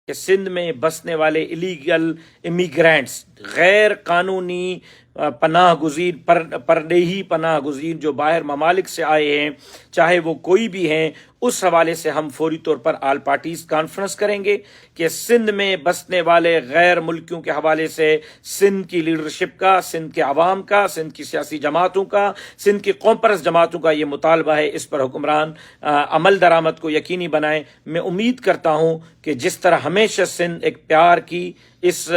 کہ سندھ میں بسنے والے الیگل امیگرینٹس، غیر قانونی پناہ گزین، پردیہی پناہ گزین جو باہر ممالک سے آئے ہیں، چاہے وہ کوئی بھی ہیں، اس حوالے سے ہم فوری طور پر آل پارٹیز کانفرنس کریں گے کہ سندھ میں بسنے والے غیر ملکیوں کے حوالے سے سندھ کی لیڈرشپ کا، سندھ کے عوام کا، سندھ کی سیاسی جماعتوں کا، سندھ کی قوم پرست جماعتوں کا یہ مطالبہ ہے، اس پر حکمران عمل درآمد کو یقینی بنائیں۔ میں امید کرتا ہوں کہ جس طرح ہمیشہ سندھ ایک پیار کی، اس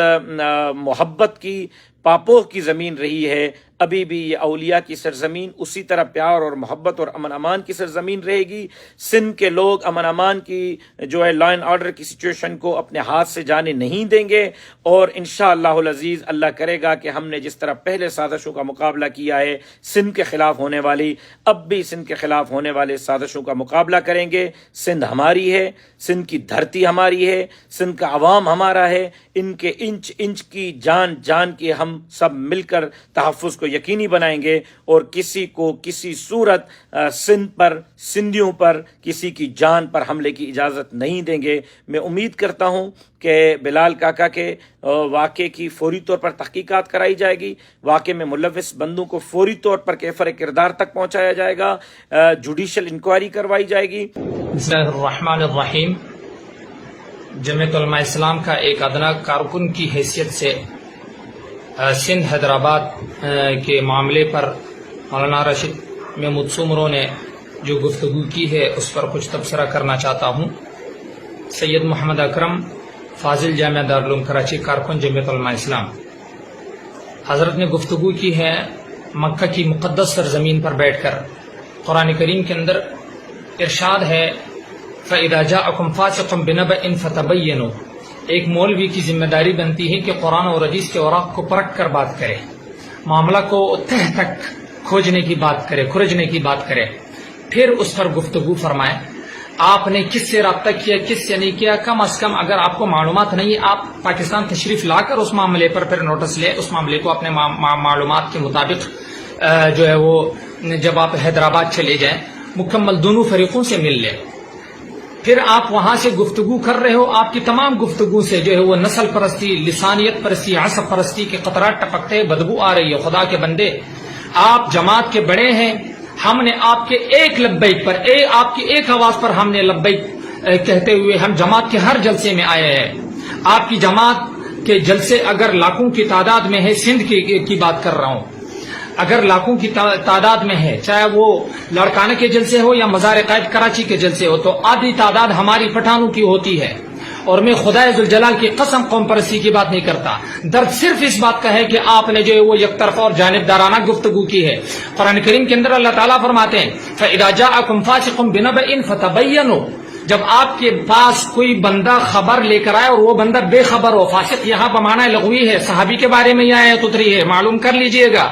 محبت کی، پاپوہ کی زمین رہی ہے، ابھی بھی یہ اولیاء کی سرزمین اسی طرح پیار اور محبت اور امن امان کی سرزمین رہے گی۔ سندھ کے لوگ امن امان کی جو ہے لا اینڈ آرڈر کی سچویشن کو اپنے ہاتھ سے جانے نہیں دیں گے، اور انشاءاللہ العزیز اللہ کرے گا کہ ہم نے جس طرح پہلے سازشوں کا مقابلہ کیا ہے سندھ کے خلاف ہونے والی، اب بھی سندھ کے خلاف ہونے والے سازشوں کا مقابلہ کریں گے۔ سندھ ہماری ہے، سندھ کی دھرتی ہماری ہے، سندھ کا عوام ہمارا ہے، ان کے انچ انچ کی جان کی ہم سب مل کر تحفظ کو یقینی بنائیں گے، اور کسی کو کسی صورت سندھ پر، سندھیوں پر، کسی کی جان پر حملے کی اجازت نہیں دیں گے۔ میں امید کرتا ہوں کہ بلال کاکا کے واقعے کی فوری طور پر تحقیقات کرائی جائے گی، واقعے میں ملوث بندوں کو فوری طور پر کیفر کردار تک پہنچایا جائے گا، جوڈیشل انکوائری کروائی جائے گی۔ بسم اللہ الرحمن الرحیم۔ جمعیت علماء اسلام کا ایک ادنا کارکن کی حیثیت سے سندھ حیدرآباد کے معاملے پر مولانا راشد محمود سومرو نے جو گفتگو کی ہے اس پر کچھ تبصرہ کرنا چاہتا ہوں۔ سید محمد اکرم فاضل جامعہ دارالعلوم کراچی کارکن جمعیت علماء اسلام حضرت نے گفتگو کی ہے مکہ کی مقدس سرزمین پر بیٹھ کر۔ قرآن کریم کے اندر ارشاد ہے فَإِذَا جَاءَكُمْ فَاسِقٌ بِنَبَإٍ فَتَبَيَّنُوا۔ ایک مولوی کی ذمہ داری بنتی ہے کہ قرآن اور حدیث کے اوراق کو پرکھ کر بات کرے، معاملہ کو تہ تک کھوجنے کی بات کرے، کھرجنے کی بات کرے، پھر اس پر گفتگو فرمائے۔ آپ نے کس سے رابطہ کیا، کس سے نہیں کیا، کم از کم اگر آپ کو معلومات نہیں ہے آپ پاکستان تشریف لا کر اس معاملے پر پھر نوٹس لے، اس معاملے کو اپنے معلومات کے مطابق جو ہے وہ جب آپ حیدرآباد چلے جائیں مکمل دونوں فریقوں سے مل لیں۔ پھر آپ وہاں سے گفتگو کر رہے ہو، آپ کی تمام گفتگو سے جو ہے وہ نسل پرستی، لسانیت پرستی، عصب پرستی کے قطرات ٹپکتے ہیں، بدبو آ رہی ہے۔ خدا کے بندے، آپ جماعت کے بڑے ہیں، ہم نے آپ کے ایک لبیک پر، آپ کی ایک آواز پر ہم نے لبیک کہتے ہوئے ہم جماعت کے ہر جلسے میں آئے ہیں۔ آپ کی جماعت کے جلسے اگر لاکھوں کی تعداد میں ہے، سندھ کی بات کر رہا ہوں، اگر لاکھوں کی تعداد میں ہے، چاہے وہ لاڑکانہ کے جلسے ہو یا مزار قائد کراچی کے جلسے ہو، تو آدھی تعداد ہماری پٹھانوں کی ہوتی ہے۔ اور میں خدائے ذوالجلال کی قسم قوم پرستی کی بات نہیں کرتا، درد صرف اس بات کا ہے کہ آپ نے جو ہے وہ یک طرفہ اور جانبدارانہ گفتگو کی ہے۔ قرآن کریم کے اندر اللہ تعالیٰ فرماتے ہیں فَإِذَا جَاءَكُمْ فَاسِقٌ بِنَبَإٍ فَتَبَيَّنُوا۔ جب آپ کے پاس کوئی بندہ خبر لے کر آئے اور وہ بندہ بے خبر ہو، فاسق یہاں بمعنی لغوی ہے، صحابی کے بارے میں یہ آیت اتری ہے، معلوم کر لیجئے گا،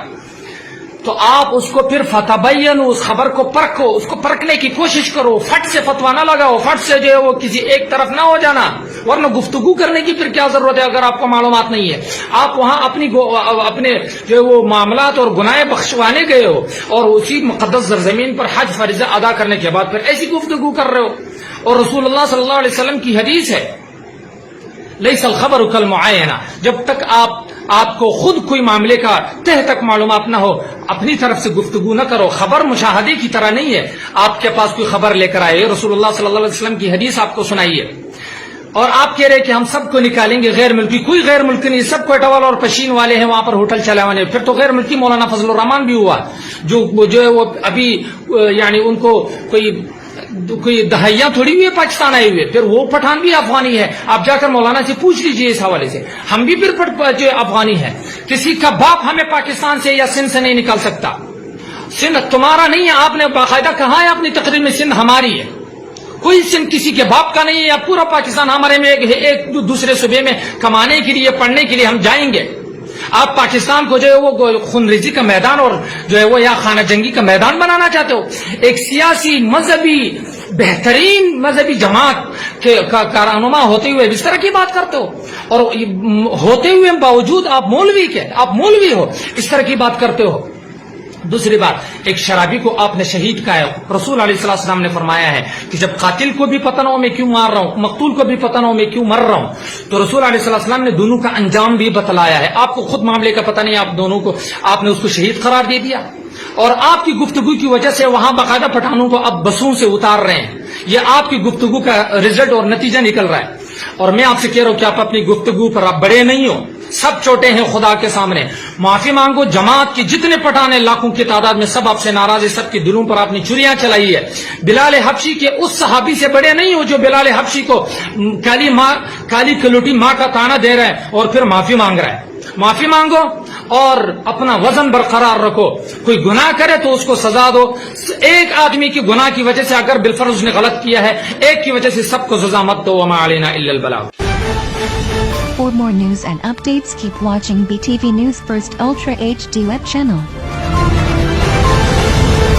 تو آپ اس کو پھر فتبینوا، اس خبر کو پرکھو، اس کو پرکھنے کی کوشش کرو، فٹ سے فتوا نہ لگاؤ، فٹ سے جو ہے وہ کسی ایک طرف نہ ہو جانا، ورنہ گفتگو کرنے کی پھر کیا ضرورت ہے اگر آپ کو معلومات نہیں ہے۔ آپ وہاں اپنے جو ہے وہ معاملات اور گناہ بخشوانے گئے ہو، اور اسی مقدس سرزمین پر حج فریضہ ادا کرنے کے بعد پھر ایسی گفتگو کر رہے ہو۔ اور رسول اللہ صلی اللہ علیہ وسلم کی حدیث ہے لیس الخبر کالمعاینہ، جب تک آپ کو خود کوئی معاملے کا تہ تک معلومات نہ ہو اپنی طرف سے گفتگو نہ کرو۔ خبر مشاہدے کی طرح نہیں ہے، آپ کے پاس کوئی خبر لے کر آئے، رسول اللہ صلی اللہ علیہ وسلم کی حدیث آپ کو سنائیے، اور آپ کہہ رہے کہ ہم سب کو نکالیں گے غیر ملکی، کوئی غیر ملکی نہیں، سب کوئٹہ والے اور پشین والے ہیں وہاں پر ہوٹل چلانے، پھر تو غیر ملکی مولانا فضل الرحمان بھی ہوا جو ہے وہ ابھی یعنی ان کو کوئی دہائیاں تھوڑی ہوئی ہے پاکستان آئے ہوئے، پھر وہ پٹھان بھی افغانی ہے، آپ جا کر مولانا سے پوچھ لیجئے اس حوالے سے، ہم بھی پھر جو افغانی ہے۔ کسی کا باپ ہمیں پاکستان سے یا سندھ سے نہیں نکال سکتا، سندھ تمہارا نہیں ہے، آپ نے باقاعدہ کہا ہے اپنی تقریر میں سندھ ہماری ہے، کوئی سندھ کسی کے باپ کا نہیں ہے، یا پورا پاکستان ہمارے میں ایک دوسرے صوبے میں کمانے کے لیے پڑھنے کے لیے ہم جائیں گے۔ آپ پاکستان کو جو ہے وہ خونریزی کا میدان اور جو ہے وہ یا خانہ جنگی کا میدان بنانا چاہتے ہو؟ ایک سیاسی مذہبی بہترین مذہبی جماعت کا کارنما ہوتے ہوئے اس طرح کی بات کرتے ہو، اور ہوتے ہوئے باوجود آپ مولوی ہو، اس طرح کی بات کرتے ہو۔ دوسری بات، ایک شرابی کو آپ نے شہید کہا ہے، رسول علیہ السلام نے فرمایا ہے کہ جب قاتل کو بھی پتہ نہ ہو میں کیوں مار رہا ہوں، مقتول کو بھی پتہ نہ ہو میں کیوں مر رہا ہوں، تو رسول علیہ السلام نے دونوں کا انجام بھی بتلایا ہے. آپ کو خود معاملے کا پتہ نہیں، آپ دونوں کو آپ نے اس کو شہید قرار دے دیا، اور آپ کی گفتگو کی وجہ سے وہاں باقاعدہ پٹھانوں کو اب بسوں سے اتار رہے ہیں. یہ آپ کی گفتگو کا رزلٹ اور نتیجہ نکل رہا ہے. اور میں آپ سے کہہ رہا ہوں کہ آپ اپنی گفتگو پر آپ بڑے نہیں ہو، سب چھوٹے ہیں خدا کے سامنے. معافی مانگو. جماعت کے جتنے پٹھان ہیں لاکھوں کی تعداد میں، سب آپ سے ناراض ہے، سب کے دلوں پر آپ نے چھریاں چلائی ہے. بلال حبشی کے اس صحابی سے بڑے نہیں ہو جو بلال حبشی کو کالی کلوٹی ماں کا تانا دے رہا ہے اور پھر معافی مانگ رہا ہے. معافی مانگو اور اپنا وزن برقرار رکھو. کوئی گناہ کرے تو اس کو سزا دو. ایک آدمی کی گناہ کی وجہ سے اگر بالفرض اس نے غلط کیا ہے، ایک کی وجہ سے سب کو سزا مت دو. وما علینا الا البلاغ. For more news and updates, keep watching BTV News First Ultra HD web channel.